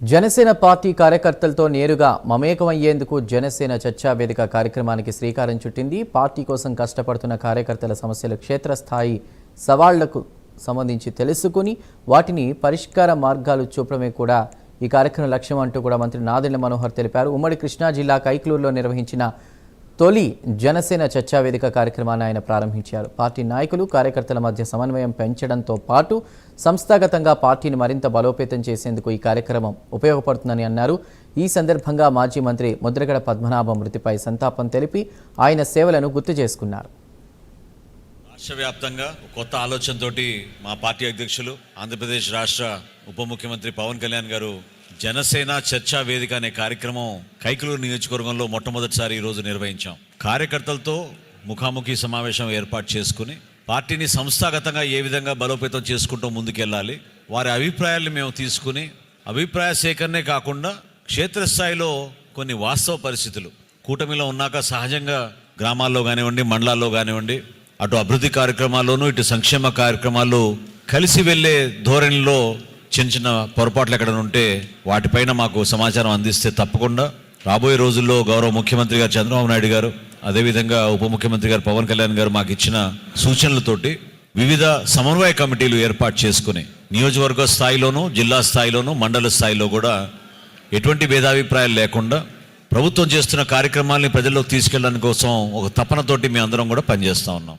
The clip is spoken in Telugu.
జనసేన పార్టీ కార్యకర్తలతో నేరుగా మమేకమయ్యేందుకు జనసేన చర్చా వేదిక కార్యక్రమానికి శ్రీకారం చుట్టింది. పార్టీ కోసం కష్టపడుతున్న కార్యకర్తల సమస్యలు క్షేత్రస్థాయి సవాళ్లకు సంబంధించి తెలుసుకుని వాటిని పరిష్కార మార్గాలు చూపడమే కూడా ఈ కార్యక్రమం లక్ష్యం అంటూ కూడా మంత్రి నాదెండ్ల మనోహర్ తెలిపారు. ఉమ్మడి కృష్ణా జిల్లా కైక్లూరులో నిర్వహించిన తొలి జనసేన చర్చా వేదిక కార్యక్రమాన్ని ఆయన ప్రారంభించారు. పార్టీ నాయకులు కార్యకర్తల మధ్య సమన్వయం పెంచడంతో పాటు సంస్థాగతంగా పార్టీని మరింత బలోపేతం చేసేందుకు ఈ కార్యక్రమం ఉపయోగపడుతుందని అన్నారు. ఈ సందర్భంగా మాజీ మంత్రి ముద్రగడ పద్మనాభం మృతిపై సంతాపం తెలిపి ఆయన సేవలను గుర్తు చేసుకున్నారు. రాష్ట్ర వ్యాప్తంగా కొత్త ఆలోచనతోటి మా పార్టీ అధ్యక్షులు ఆంధ్రప్రదేశ్ రాష్ట్ర ఉప ముఖ్యమంత్రి పవన్ కళ్యాణ్ గారు జనసేన చర్చా వేదిక అనే కార్యక్రమం కైకలూరు నియోజకవర్గంలో మొట్టమొదటిసారి ఈరోజు నిర్వహించాం. కార్యకర్తలతో ముఖాముఖి సమావేశం ఏర్పాటు చేసుకుని పార్టీని సంస్థాగతంగా ఏ విధంగా బలోపేతం చేసుకుంటూ ముందుకెళ్ళాలి, వారి అభిప్రాయాలను మేము తీసుకుని అభిప్రాయ సేకరణే కాకుండా క్షేత్రస్థాయిలో కొన్ని వాస్తవ పరిస్థితులు కూటమిలో ఉన్నాక సహజంగా గ్రామాల్లో కానివ్వండి, మండలాల్లో కానివ్వండి, అటు అభివృద్ధి కార్యక్రమాల్లోనూ ఇటు సంక్షేమ కార్యక్రమాల్లో కలిసి వెళ్ళే ధోరణిలో చిన్న చిన్న పొరపాట్లు ఎక్కడ ఉంటే వాటిపైన మాకు సమాచారం అందిస్తే తప్పకుండా రాబోయే రోజుల్లో గౌరవ ముఖ్యమంత్రి గారు చంద్రబాబు నాయుడు గారు, అదేవిధంగా ఉప ముఖ్యమంత్రి గారు పవన్ కళ్యాణ్ గారు మాకు ఇచ్చిన సూచనలతోటి వివిధ సమన్వయ కమిటీలు ఏర్పాటు చేసుకుని నియోజకవర్గ స్థాయిలోనూ, జిల్లా స్థాయిలోనూ, మండల స్థాయిలో కూడా ఎటువంటి భేదాభిప్రాయాలు లేకుండా ప్రభుత్వం చేస్తున్న కార్యక్రమాల్ని ప్రజల్లోకి తీసుకెళ్ళడానికి కోసం ఒక తపనతోటి మేము అందరం కూడా పనిచేస్తూ ఉన్నాం.